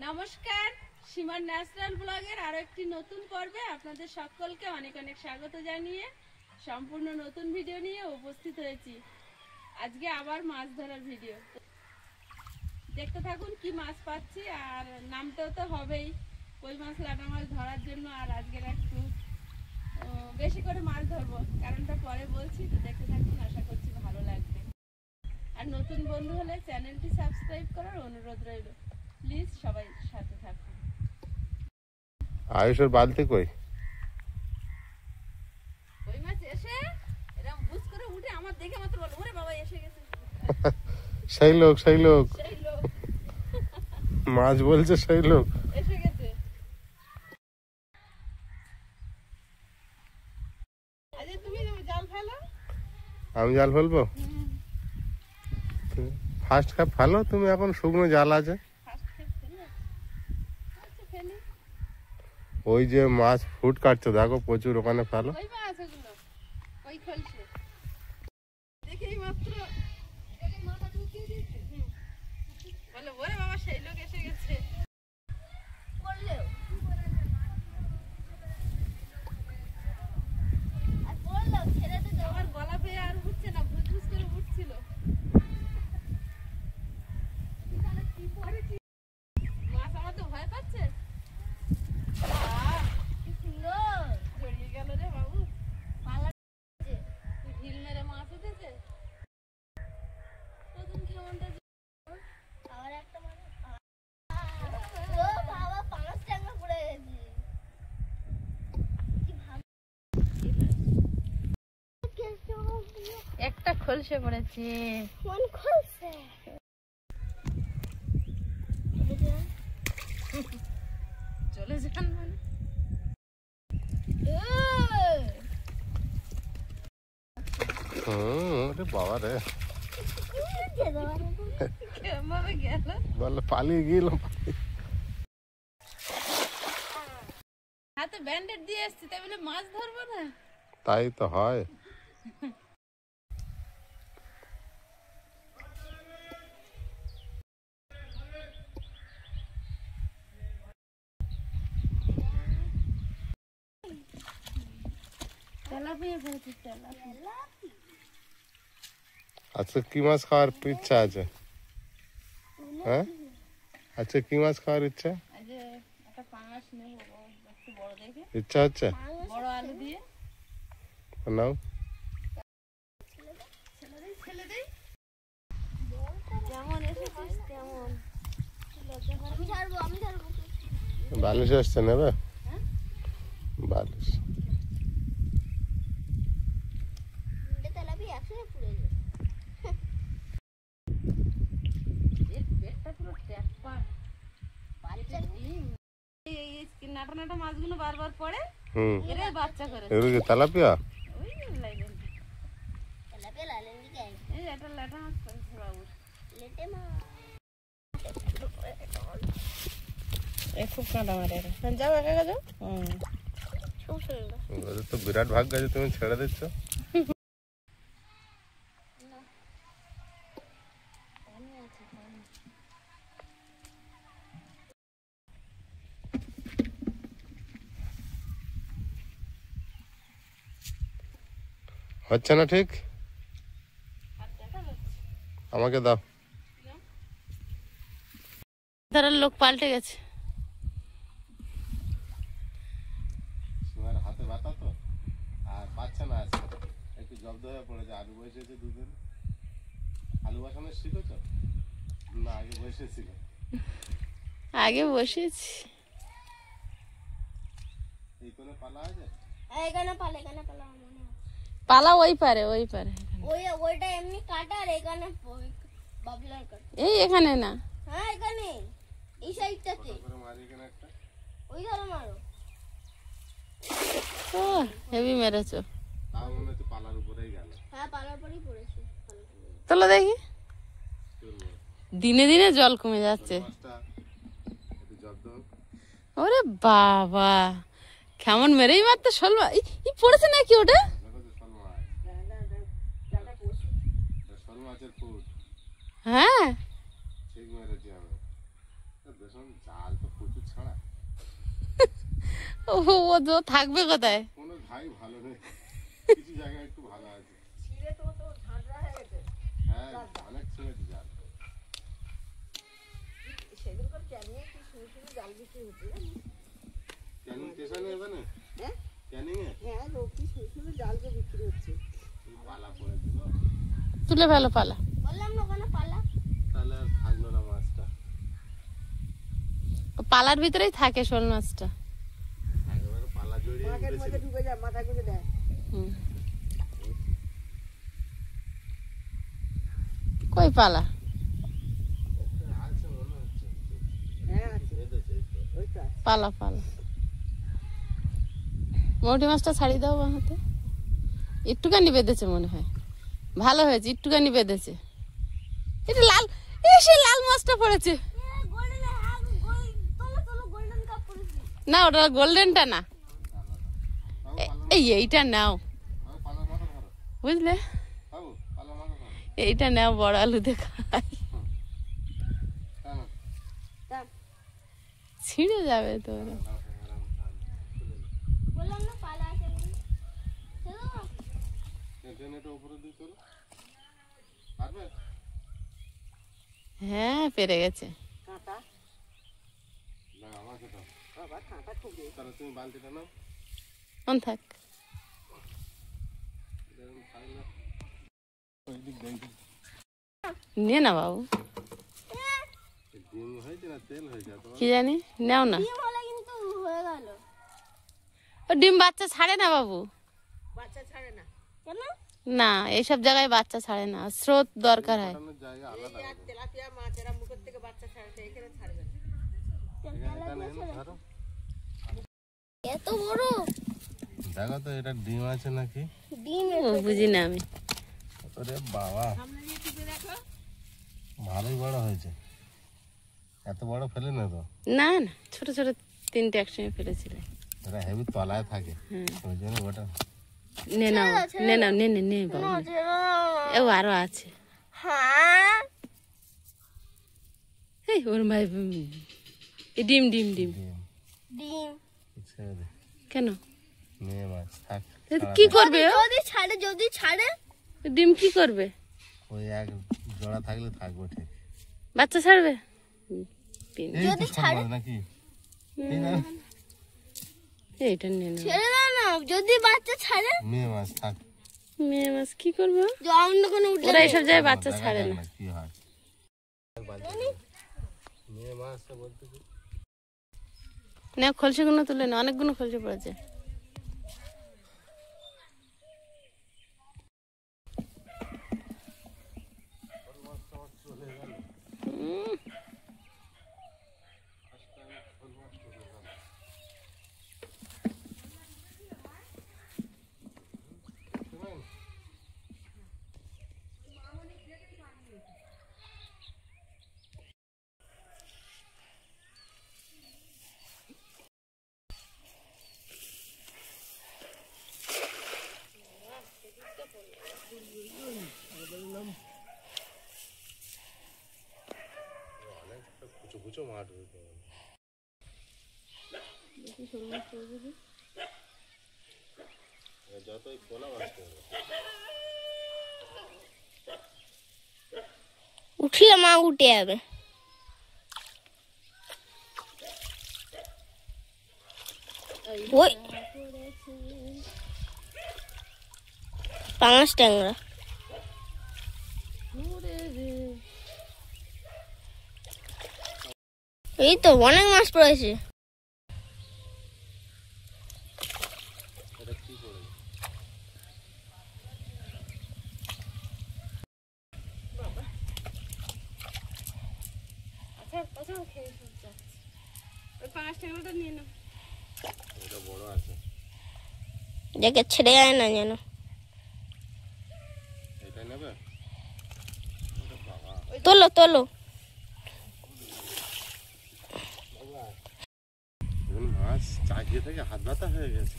নমস্কার, সীমার ন্যাচারাল ব্লগের আরো একটি নতুন পর্বে আপনাদের সকলকে অনেক অনেক স্বাগত জানিয়ে সম্পূর্ণ নতুন ভিডিও নিয়ে উপস্থিত হয়েছি। আজকে আবার মাছ ধরার ভিডিও, দেখতে থাকুন কি মাছ পাচ্ছি। আর নামতেও তো হবেই কই মাছ, লাটা মাছ ধরার জন্য। আর আজকের একটু বেশি করে মাছ ধরবো, কারণটা পরে বলছি। তো দেখতে থাকুন, আশা করছি ভালো লাগবে। আর নতুন বন্ধু হলে চ্যানেলটি সাবস্ক্রাইব করার অনুরোধ রইল। প্লিজ সবাই সাথে থাকুন। আয়ুষের বালতি কই? কই মাছ এসে এরকম বুঝ করে উঠে আমার দেখে মাত্র বলে, ওরে বাবা এসে গেছে। সেই লোক সেই লোক মাছ বলছে, সেই লোক এসে গেছে। আজ তুমি জাল ফেলো। আমি জাল ফেলবো? ফার্স্ট কাপ ফেলো তুমি, এখন শুকনো জাল আছে। ওই যে মাছ ফুট কাটছে দেখো, প্রচুর, ওখানে ফেলো। ওই মাছ ওগুলো ওই খলছে দেখেই মাত্র মাথা ঢুকিয়ে দিয়েছে। বলে ওরে বাবা সেই লোক এসে গেছে। বললেও আর বললো ছেড়ে দিতে, আমার গলা পেয়ে আর উঠছে না, ভুজ ভুজ করে উঠছিল। মাছ আমার তো ভয় পাচ্ছে। জড়িয়ে গেল রে বাবু, ঢিল মেরে মাছ উঠেছে। প্রথম কেমনটা আবার একটা মাছ, ও বাবা পাঁচ টাকা পড়ে গেছে। একটা খলসে পড়েছে। কোন খলসে? চলে যান মানে বাবা রে, কেমন গেল বলে পালিয়ে গেল। হাতে ব্যান্ডেড দিয়ে এসছি, তাই বলে মাছ ধরবো না? তাই তো হয়। আচ্ছা কি মাছ খাওয়ার ইচ্ছা আছে? হ্যাঁ, আচ্ছা কি মাছ খাওয়ার ইচ্ছা? ইচ্ছা হচ্ছে বড় আলু দিয়ে নাও। বালিশ আসছে, নেবে বালিশ? নাটা নাটা মাছগুলো বারবার পড়ে, এর বাচ্চা করে। এগুলো কি তেলাপিয়া? ওই লাইলেন তেলাপিয়া লাইলেন কি গায়? এই এটা লাটা মাছ করেছে বাবু, লেটে মাছ। এ খুব কাঁটা মারে রে। যাও একা একা যাও। তো বিরাট ভাগ্য আছে, তুমি ছেড়ে দিচ্ছ। হচ্ছে না ঠিক, আমাকে দাও। ধরার লোক পাল্টে গেছে। হাতে ব্যথা তো, আর পাচ্ছে না, একটু জব্দ হয়ে পড়েছে। আলু বসেছে দুদিন। আলু বসানো শিখেছ না? আগে বসেছিল। আগে বসেছি। এই কোণে পালা আছে? এখানে পালা, এখানে পালা। পালা ওই পারে, ওই পারে। ওইটা এমনি কাটা, আর এখানে বাবলার কাটা। এই এখানে না, হ্যাঁ এখানে এই সাইডটাতে। মারি এখানে একটা। ওই ধারে মারো। ও হেভি মেরেছো। তাও মনে হচ্ছে পালার উপরেই গেল। হ্যাঁ পালার পরেই পড়েছে। চলো দেখি। দিনে দিনে জল কমে যাচ্ছে। ওরে বাবা, কেমন মেরেই মারতে শোল পড়েছে নাকি ওটা? মাছের ফুট। হ্যাঁ ঠিক মেরেছি আমি। জাল ও ও তো থাকবে কোথায়? কোনো ঘাই ভালো নেই, কিছু জায়গায় একটু ভালো আছে। হ্যাঁ অনেক ছেড়েছি জাল। ক্যানিং স্টেশনে হবে না? ক্যানিং এ পালা পড়েছে তো, তুলে ফেলো পালা। বললাম না ওখানে পালা। তাহলে আর থাকলো না মাছটা। পালার ভিতরেই থাকে শোল মাছটা। একেবারে পালা জড়িয়ে উঠেছিল। হুম। কই পালা? আছে মনে হচ্ছে, বেঁধেছে এই তো। পালা পালা। মৌটি মাছটা ছাড়িয়ে দাও বাঁহাতে। একটুখানি বেঁধেছে মনে হয়, ভালো হয়েছে, একটুখানি বেঁধেছে। এটা লাল, এসে লাল মাছটা পড়েছে। না ওটা গোল্ডেনটা না, এইটা নাও বাবু পালা মাথা ধরো, বুঝলে, বাবু পালা মাথা ধরো। এইটা নাও, বড় আলু দেখাই টানো, ছিঁড়ে যাবে তো। বললাম না পালা আছে বলে। টেনেটা উপরে দিয়ে তোলো, পারবে? হ্যাঁ পেরে গেছে। না আমাকে দাও, তাহলে তুমি বালতিটা নাও। কোন থাক, এরকম থাকলে ওই দিক দেখি নে না বাবু, ডিম হয়েছে না তেল হয়েছে তোমার? কি জানি, নাও না। ডিম হলে কিন্তু হয়ে গেল। ও ডিম বাচ্চা ছাড়ে না বাবু, কেন? না এইসব জায়গায় বাচ্চা ছাড়ে না, স্রোত দরকার হয়। ফোটানোর জায়গা আলাদা হবে। ধরো এত বড় দেখো তো এটা ডিম আছে নাকি। ডিম। ও বুঝি না আমি। ওরে বাবা ভালোই বড় হয়েছে, এত বড় ফেলে না তো। না না, ছোট ছোট তিনটে একসঙ্গে ফেলেছিলে। এটা হেভি তলায় থাকে, হ্যাঁ ওই জন্য ওটা নে নাও, নে নাও, নে নে নে বাবু, ও আরো আছে। হ্যাঁ এই ওর ভাই ডিম ডিম ডিম ডিম ডিম। ছেড়ে দে, কেন? মেয়ে মাছ থাক। কি করবে ও? যদি ছাড়ে ডিম কি করবে? ওই এক জোড়া থাকলে থাকবো ঠিক। বাচ্চা ছাড়বে? এই তো সব মাছ নাকি? এই না, এইটা নে না। ছেড়ে দাও না, যদি বাচ্চা ছাড়ে। মেয়ে মাছ থাক। মেয়ে মাছ কি করবে? অন্য কোনো উঠে ওরা এইসব জায়গায় বাচ্চা দেখা ছাড়ে যাক না। কি হয়। মেয়ে মাছটা বলতে কি? না খলসিগুলো তুলে না, অনেকগুলো খলসি পড়েছে। কুচো কুচো মাছ হয়েছে। যতই খোলা মাছ করবে। উঠলে মা উঠে যাবে। ওই পাঙাশ ট্যাংরা। এই তো অনেক মাছ পড়েছে। এটা কি করবে? এটা বড় আছে, দেখে ছেড়ে যায় না যেন। এটা নেবে? তোলো তোলো। মাছ চাকিয়ে থেকে হাত ব্যথা হয়ে গেছে।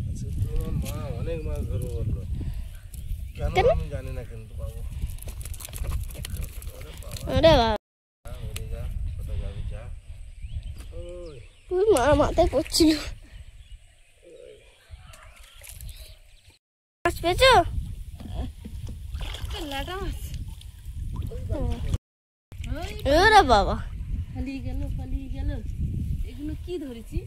আচ্ছা তোমার মা অনেক মাছ ধরবো বললো, কেন আমি জানি না কিন্তু বাবু। আরে বাবা উড়ে যা, কোথায় যাবি যা। মা মাথায় পড়ছিল। মাছ পেয়েছো? লাটা মাছ ওরে বাবা, পালিয়ে গেল। এগুলো কি ধরেছি?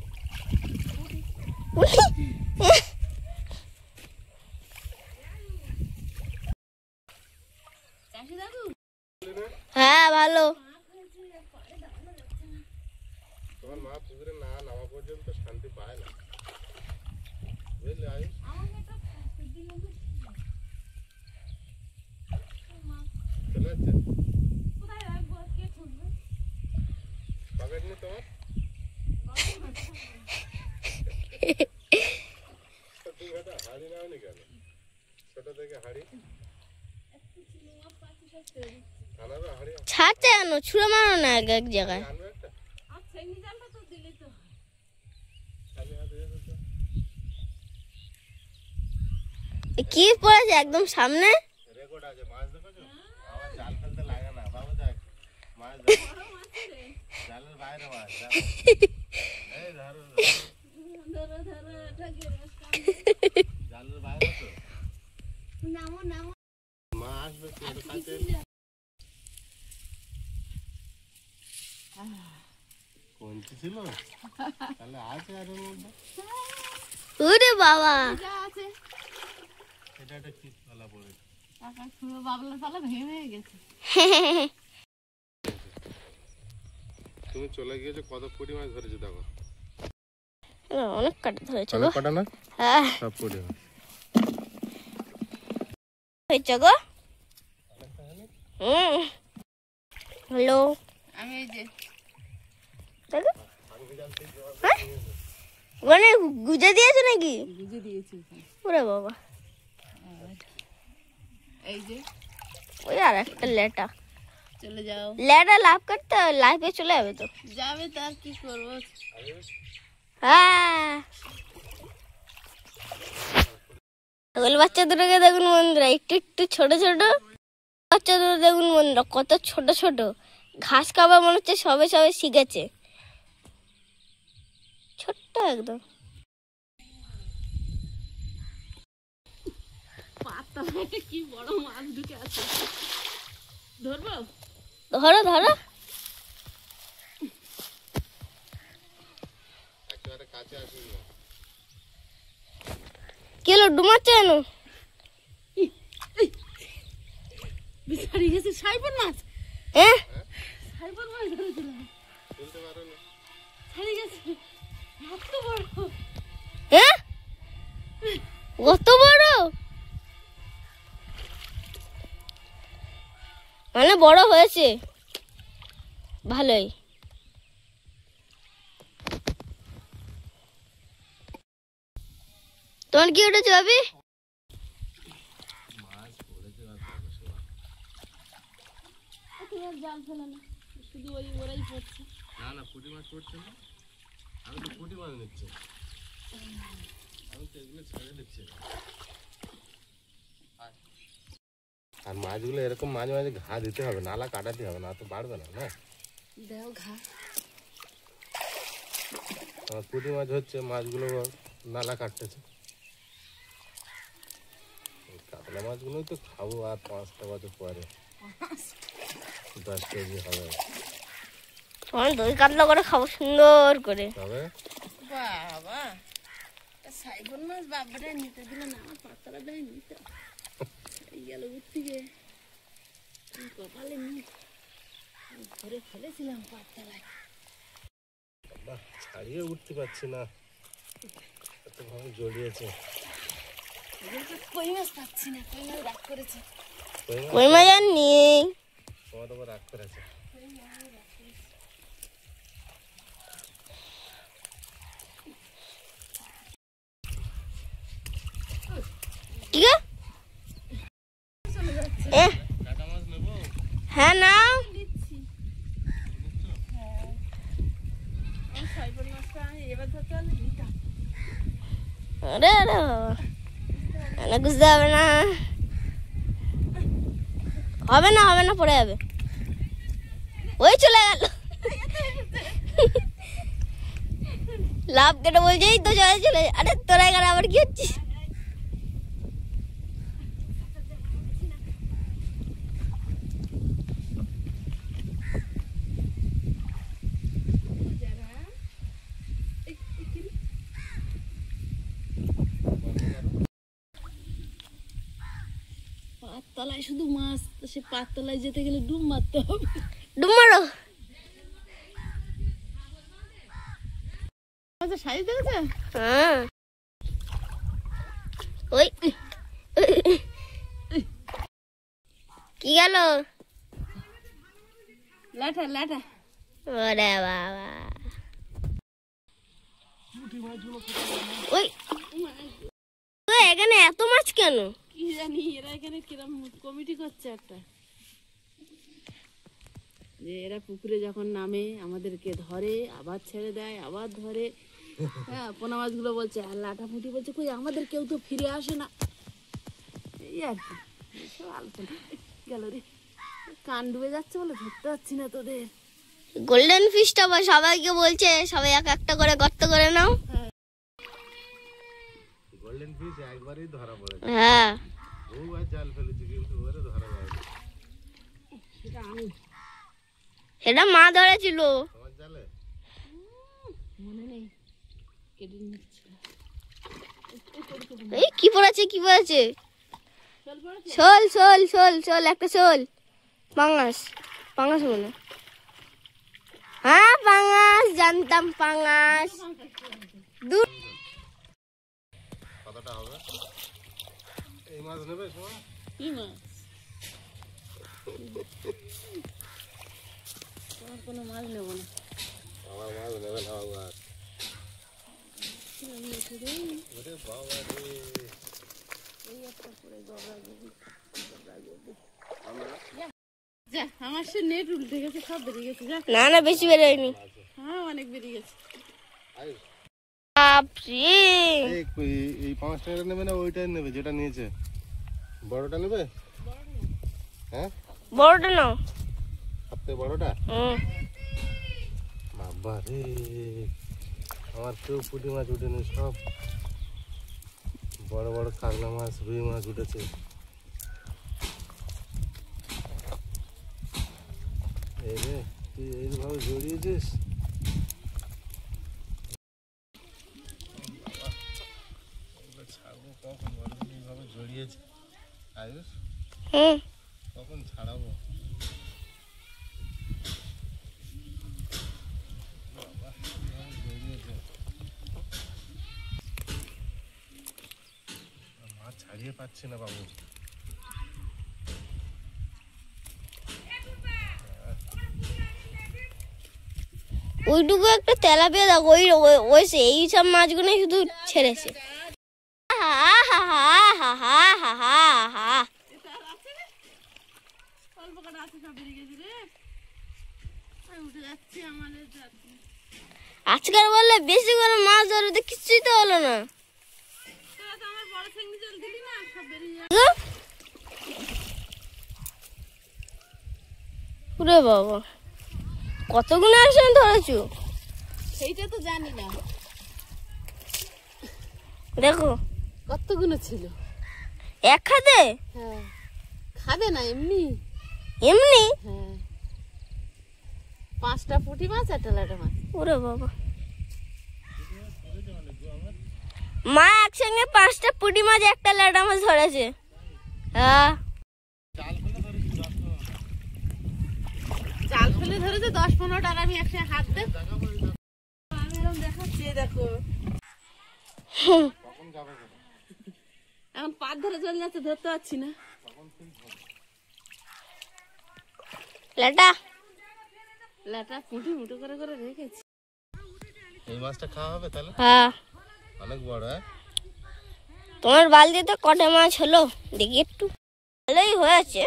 চাষি দাদু হ্যাঁ ভালো। তোমার মা পুকুরে না নামা পর্যন্ত শান্তি পায় না, বুঝলি? চলে যাচ্ছে পকেট নেই তোমার? তুমি একটা হাড়ি নাওনি কেন? ছোট থেকে হাড়ি আনাবে, হাড়ি ছাড়তে আনো, ছুঁড়ে মারো না এক এক জায়গায়। আনবে একটা আচ্ছা এমনি জানটা তো দিলে তো খালি হাতে যেতে তো। কি পড়েছে একদম সামনে? রেকর্ড আছে, মাছ দেখেছো? আমার জাল ফেলতে লাগে না বাবু, দেখ মাছ দেখ, জালের বাইরে মাছ। এই ধরো জালের বাইরে তো মা আসবে, একটু কাছে কঞ্চি ছিল তাহলে আছে আর এর মধ্যে। ওরে বাবা, যা আছে এটা একটা কি পালা পড়েছে। টাকা ছুঁড়ো বাবলার পালা ভেঙে গেছে। তুমি চলে গিয়েছো, কত পুঁটি মাছ ধরেছো দেখো। অনেক কাটা ধরেছে গো। অনেক কটা না? হ্যাঁ সব পুঁটি মাছ। হয়েছে গো। হ্যালো, আমি এই যে দেখো হ্যাঁ ওখানে গুজে দিয়েছো নাকি? বুঝে দিয়েছি ওখানে। ওরে বাবা, এই যে ওই আর একটা লেটা চলে যাও। লেটা লাভ করতে লাইফে চলে যাবে তো। যাবে তার কি করবো। হ্যাঁ ওগুলো বাচ্চা দুটোকে দেখুন বন্ধুরা, একটু একটু ছোট ছোট বাচ্চা দুটো দেখুন বন্ধুরা, কত ছোট ছোট। ঘাস খাবার মনে হচ্ছে সবে সবে শিখেছে, ছোট্ট একদম। পাতা কি বড় মাছ ঢুকে আছে, ধরবো? ধরো ধরো, একেবারে কাছে আসিস না। কি হলো ডুমাচ্ছে কেন? বিচারি গেছে সাইবন মাছ। হ্যাঁ সাইবন মাছ ধরেছিলাম, তুলতে পারো না? ছাড়ি গেছে এত বড়। হ্যাঁ কত বড়, মানে বড় হয়েছে ভালোই। তোমার কি উঠেছে ভাবি? তোমার জাল ফেলে না, শুধু ওই ওরাই পড়ছে। না না, পুঁটি মাছ পড়ছে না, আমি তো পুঁটি মাছ নিচ্ছি, আমি তো এগুলো ছেড়ে দিচ্ছি। আর মাছগুলো এরকম মাঝে মাঝে ঘা দিতে হবে, নালা কাটাতে হবে, না তো বাড়বে না। না দেও ঘা আমার পুঁটি মাছ হচ্ছে, মাছগুলো নালা কাটতেছে। এই কাতলা মাছগুলোই তো খাবো আর 5টা বছর পরে 10 কেজি হবে। তোমার দই কাতলা করে খাবো সুন্দর করে। তবে বাবা সাইবন মাছ বাবাটা নিতে দিল না, আমার পাতাটা দেয় নিতে এই গেল উঠ থেকে কপালে নিয়ে ধরে ফেলেছিলাম পাতলায়। বাহ, ছাড়িয়ে উঠতে পারছি না, এত ভাবে জড়িয়েছে। কই মাছ পাচ্ছি না, কই মাছ রাগ করেছে। কই মাছ আর নেই। তোমার তো রাগ করেছে। কি গো? কাটা মাছ নেবো? হ্যাঁ নাও। দিচ্ছি হ্যাঁ, আমার সাইবন মাছটা আমি এবার ধরতে হলে নিতাম। আরে আরে বাবা, না বুঝতে হবে না, হবে না হবে না, পড়ে যাবে। ওই চলে গেল। লাভ কেটে বলছে এই তো চলে চলে, আরে তোরা এখানে আবার কি হচ্ছিস? পাততলায় শুধু মাছ, সে পাততলায় যেতে গেলে ডুব মারতে হবে। ডুব মারো। আচ্ছা সাইজ দেখেছে? হ্যাঁ ওই কি গেল? লাঠা লাঠা। ওরে বাবা, ওই তো এখানে এত মাছ কেন? কি জানি এরা এখানে কিরম কমিটি করছে একটা, যে এরা পুকুরে যখন নামে আমাদেরকে ধরে আবার ছেড়ে দেয় আবার ধরে। হ্যাঁ পোনা মাছগুলো বলছে আর লাঠা ফুটি বলছে কই আমাদের কেউ তো ফিরে আসে না, এই আর কি এসব আলোচনা। গেল রে, কান ডুবে যাচ্ছে বলে ধরতে পারছি না তোদের। গোল্ডেন ফিশটা সবাইকে বলছে সবাই এক একটা করে গর্ত করে নাও। গোল্ডেন ফিশ একবারই ধরা পড়ে, হ্যাঁ বহুবার জাল ফেলেছি কিন্তু ওরে ধরা যায় না। সেটা আমি সেটা মা ধরেছিল, তোমার জালে মনে নেই, কেটে নিচ্ছে। এই কি পড়েছে কি পড়েছে? চল পড়েছে। শোল শোল শোল শোল, একটা শোল। পাঙাশ পাঙাশ মনে, হ্যাঁ পাঙাশ, জানতাম পাঙাশ। কতটা হবে? এই মাছ নেবে সময়? কি মাছ? তোমার কোনো মাছ নেবো না। আমার মাছ নেবে না বাবা। ওরে বাবা রে, যা আমার সে নেট উল্টে গেছে, সব বেরিয়ে গেছে। যা না না বেশি বেরোয়নি। হ্যাঁ অনেক বেরিয়ে গেছে। বাপরে, এই 5 টাকা নেবে না ওইটাই নেবে যেটা নিয়েছে? বড়টা নেবে? হ্যাঁ বড়টা নাও। সবথেকে বড়টা? হুম বাবা রে, আমার কেউ পুঁটি মাছ উঠেনি, সব বড় বড় কাতলা মাছ রুই মাছ উঠেছে। এই রে, তুই এইভাবে জড়িয়েছিস? ছাড়বো কখন বলো, এইভাবে জড়িয়েছে আয়ুষ, হুম কখন ছাড়াবো? বাবা, এইভাবে জড়িয়েছে। মাছ ছাড়িয়ে পাচ্ছি না বাবু। ওইটুকু একটা তেলাপিয়া দেখো, ওই ওই- ওই এই সব মাছগুলোই শুধু ছেড়েছে। হা হা হা হা হা হা হা হা। অল্প কটা আছে, সব বেরিয়ে গেছে রে। আমি উঠে যাচ্ছি আমাদের যাচ্ছি। আজকাল বললে বেশি করে মাছ ধরতে কিছুই তো হলো না। তোরা তো আমার বড় চিংড়ি জাল দিলি না, সব বেরিয়ে যাবে। গো? ওরে বাবা, কতগুলো একসঙ্গে ধরেছো? সেইটা তো জানি না দেখো কতগুলো ছিল। এক খাতে? হ্যাঁ খাবে না এমনি। এমনি? হ্যাঁ 5টা পুঁটি মাছ, 1টা লাটা মাছ। ওরে বাবা, মা একসঙ্গে 5টা পুঁটি মাছ একটা ল্যাটা মাছ ধরেছে। হ্যাঁ জাল ফেলে ধরেছে 10-15টা, আর আমি একসাথে হাত দে আমি এরকম দেখাচ্ছি। এই দেখো কখন যাবে কোথায়? এখন পাত ধরে চলে যাচ্ছে, ধরতে পারছি না। ল্যাটা লাটা পুঁটি মুটো করে করে রেখেছি। এই মাছটা খাওয়া হবে তাহলে? হ্যাঁ। অনেক বড়। হ্যাঁ তোমার বালতিতে কটা মাছ হলো দেখি একটু? ভালোই হয়েছে,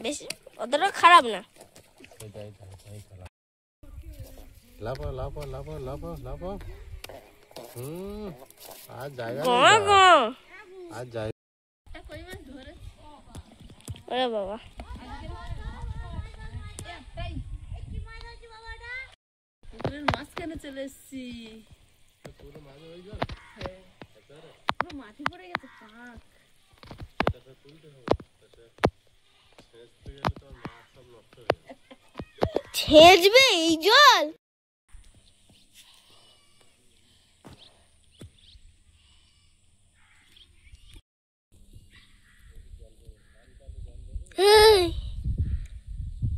বেশি অতটা খারাপ না। লাফা লাফা লাফা লাফা লাফা। আর জায়গা গো নেই, গো। আর জায়গা। ওরে বাবা, পুকুরের মাঝখানে চলে এসছি। পুরো মাঝে হয়ে জল হ্যাঁ একেবারে পুরো মাটি পড়ে গেছে পাঁক। সেটাকে তুলতে হবে, তাতে ছেঁচতে গেলে তো আর মাছ সব নষ্ট হয়ে যাবে। ছেঁচবে এই জল? এই,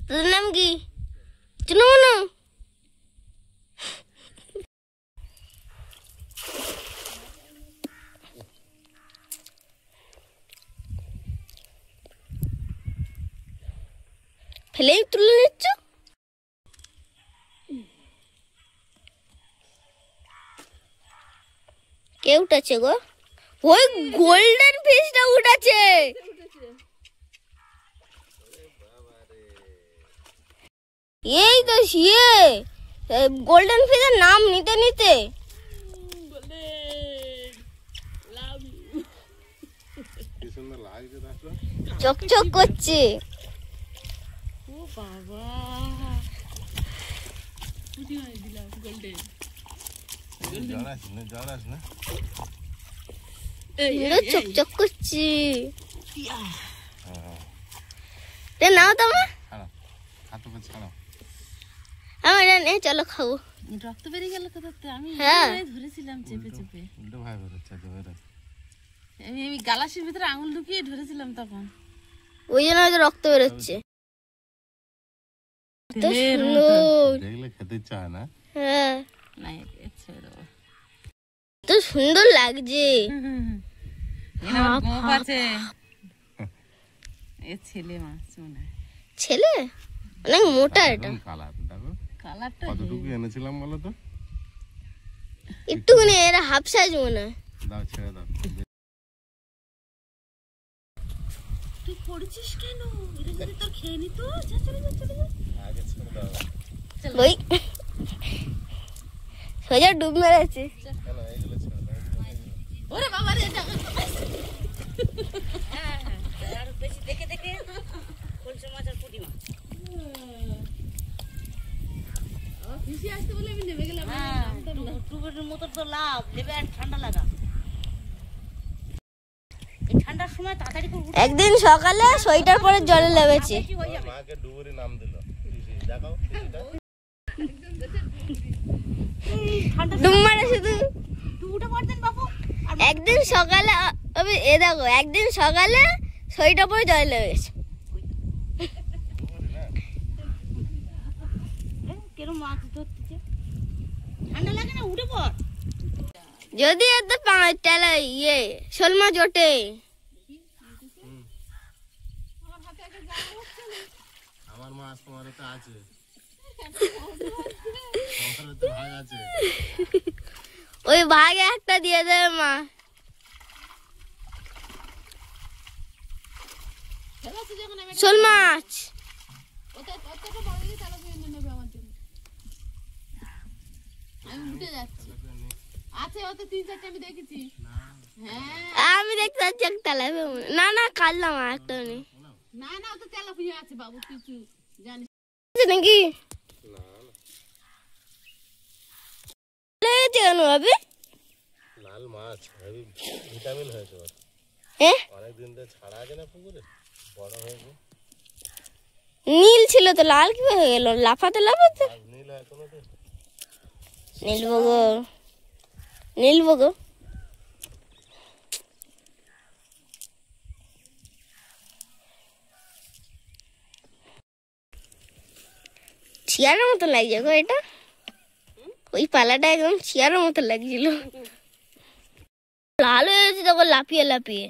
তোর নাম কি? চুনমুনু? ফেলেই তুলে নিচ্ছ? কে উঠেছে গো? ওই গোল্ডেন ফিশটা উঠেছে। এই তো শিয়ে গোল্ডেন ফিশের নাম নিতে নিতে বলে লাভ ইউ। কি সুন্দর লাগছে দেখো। চকচক করছে। ও বাবা পুঁটি মাছ দিলাম গোল্ডেন। জড়াস না সুন্দর চকচক করছে। নাও তো মা, ছাড়াও, হাতকে ছাড়াও। আমার নে, চলো খাবো। রক্ত বেরিয়ে গেল তো তাতে। আমি হ্যাঁ। ধরেছিলাম চেপে চেপে। উল্টো ভাই বেরোচ্ছে তো বেরোচ্ছে। আমি গালাসের ভিতরে আঙুল ঢুকিয়ে ধরেছিলাম তখন। ওই জন্য হয়তো রক্ত বেরোচ্ছে। তো সুন্দর। দেখলে খেতে ইচ্ছা হয় না? হ্যাঁ, না ছেড়ে দেবো। তো সুন্দর লাগছে। গোপ আছে। এ ছেলে মাছ মনে হয়। ছেলে অনেক মোটা এটা। কালার দেখো কালারটা কতটুকু এনেছিলাম বলো তো। একটুখানি, এরা হাফ সাইজ মনে হয়। দাও ছেড়ে দাও। তুই পড়ছিস কেন? এটা যদি তোর খেয়ে নিত। যা চলে যা চলে যা। আগে ছেড়ে দাও। ওই সোজা ডুব মেরেছে। কেন এইগুলো ছেড়ে দাও। ওরে বাবা রে যা। দেখে দেখে কলসি মাছ আর পুঁটি মাছ। খুশি আসতে বলে আমি নেমে গেলাম। টুকুরের মতো তো লাভ নেবে আর ঠান্ডা লাগা। এই ঠান্ডার সময় তাড়াতাড়ি করে উঠে একদিন সকালে সোয়েটার পরে জলে লেগেছে। কি হয়ে যাবে। মাকে ডুবুরি নাম দিল। দেখাও কিছুটা। ডুব মারে শুধু। তুই উঠে পড়তেন বাবু। একদিন সকালে এ দেখো, একদিন সকালে সোয়েটার পরে জলে লেগেছে। কেরম মাছ ধরতেছে। ঠান্ডা লাগে না, উঠে পড়। যদি এত তেলা শোল মাছ ওঠে। আমার মাছ তোমার তো আছে। তোমার তো ভাগ আছে। ওই ভাগে একটা দিয়ে দেবে মা। শোল মাছ আমি উঠে যাচ্ছি। আছে অত 3-4টা আমি দেখেছি। হ্যাঁ আমি দেখতে পাচ্ছি একটা লাগবে। না না, কাটলাম আর একটা নেই না না অত তেলাপিয়া আছে বাবু, কিছু জানিস নাকি? লেগেছে কেন ভাবি? লাল মাছ হেভি ভিটামিন হয়েছে ওর। হ্যাঁ, অনেকদিন ধরে ছাড়া আছে না পুকুরে, বড় হয়েছে। নীল ছিল তো লাল কি হয়ে গেল? লাফাতে লাফাতে আর নীল হয় কোনোদিন? নীলবো গো, নীলবো গো। চেয়ারের মতো লাগছে গো এটা। ওই পালাটা একদম চেয়ারের মতো লাগছিল। লাল হয়ে গেছে তখন লাফিয়ে লাফিয়ে।